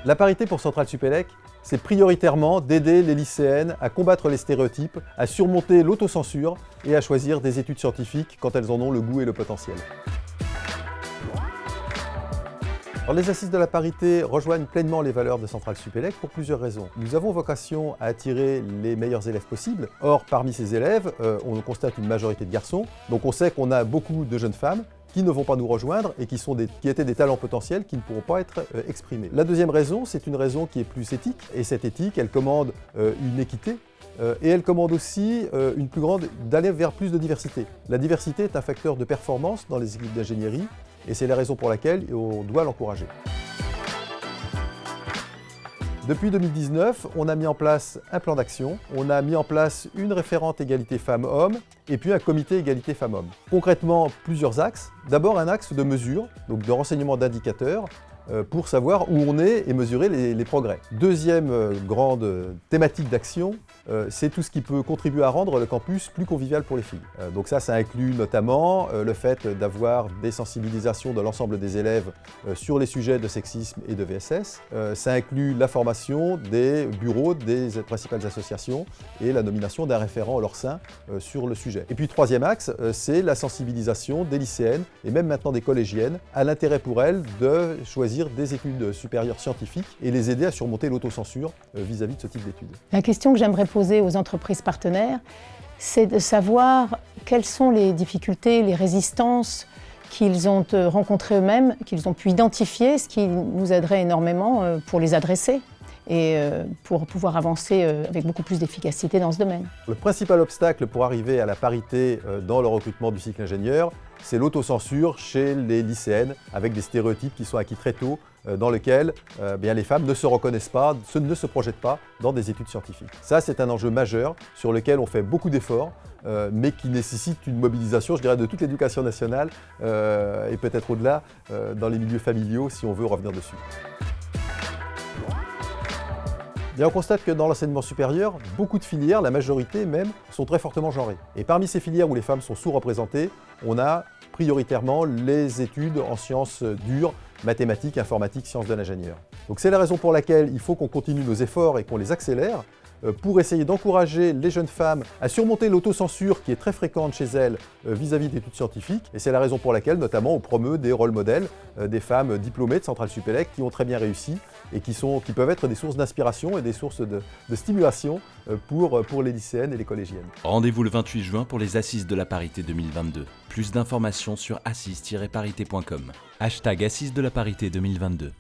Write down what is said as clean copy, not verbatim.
La parité pour Centrale Supélec, c'est prioritairement d'aider les lycéennes à combattre les stéréotypes, à surmonter l'autocensure et à choisir des études scientifiques quand elles en ont le goût et le potentiel. Alors, les assises de la parité rejoignent pleinement les valeurs de Centrale Supélec pour plusieurs raisons. Nous avons vocation à attirer les meilleurs élèves possibles. Or, parmi ces élèves, on constate une majorité de garçons. Donc on sait qu'on a beaucoup de jeunes femmes qui ne vont pas nous rejoindre et qui étaient des talents potentiels qui ne pourront pas être exprimés. La deuxième raison, c'est une raison qui est plus éthique. Et cette éthique, elle commande une équité. Et elle commande aussi d'aller vers plus de diversité. La diversité est un facteur de performance dans les équipes d'ingénierie et c'est la raison pour laquelle on doit l'encourager. Depuis 2019, on a mis en place un plan d'action, on a mis en place une référente égalité femmes-hommes et puis un comité égalité femmes-hommes. Concrètement, plusieurs axes. D'abord un axe de mesure, donc de renseignement d'indicateurs, pour savoir où on est et mesurer les progrès. Deuxième grande thématique d'action, c'est tout ce qui peut contribuer à rendre le campus plus convivial pour les filles. Donc ça inclut notamment le fait d'avoir des sensibilisations de l'ensemble des élèves sur les sujets de sexisme et de VSS. Ça inclut la formation des bureaux des principales associations et la nomination d'un référent en leur sein sur le sujet. Et puis troisième axe, c'est la sensibilisation des lycéennes et même maintenant des collégiennes à l'intérêt pour elles de choisir des études supérieures scientifiques et les aider à surmonter l'autocensure vis-à-vis de ce type d'études. La question que j'aimerais poser aux entreprises partenaires, c'est de savoir quelles sont les difficultés, les résistances qu'ils ont rencontrées eux-mêmes, qu'ils ont pu identifier, ce qui nous aiderait énormément pour les adresser et pour pouvoir avancer avec beaucoup plus d'efficacité dans ce domaine. Le principal obstacle pour arriver à la parité dans le recrutement du cycle ingénieur, c'est l'autocensure chez les lycéennes, avec des stéréotypes qui sont acquis très tôt, dans lesquels les femmes ne se reconnaissent pas, ne se projettent pas dans des études scientifiques. Ça, c'est un enjeu majeur sur lequel on fait beaucoup d'efforts, mais qui nécessite une mobilisation, je dirais, de toute l'éducation nationale et peut-être au-delà dans les milieux familiaux si on veut revenir dessus. Et on constate que dans l'enseignement supérieur, beaucoup de filières, la majorité même, sont très fortement genrées. Et parmi ces filières où les femmes sont sous-représentées, on a prioritairement les études en sciences dures, mathématiques, informatiques, sciences de l'ingénieur. Donc c'est la raison pour laquelle il faut qu'on continue nos efforts et qu'on les accélère pour essayer d'encourager les jeunes femmes à surmonter l'autocensure qui est très fréquente chez elles vis-à-vis d'études scientifiques. Et c'est la raison pour laquelle, notamment, on promeut des rôles modèles, des femmes diplômées de Centrale Supélec qui ont très bien réussi et qui peuvent être des sources d'inspiration et des sources de stimulation pour les lycéennes et les collégiennes. Rendez-vous le 28 juin pour les Assises de la parité 2022. Plus d'informations sur assises-parité.com. #Assises de la parité 2022.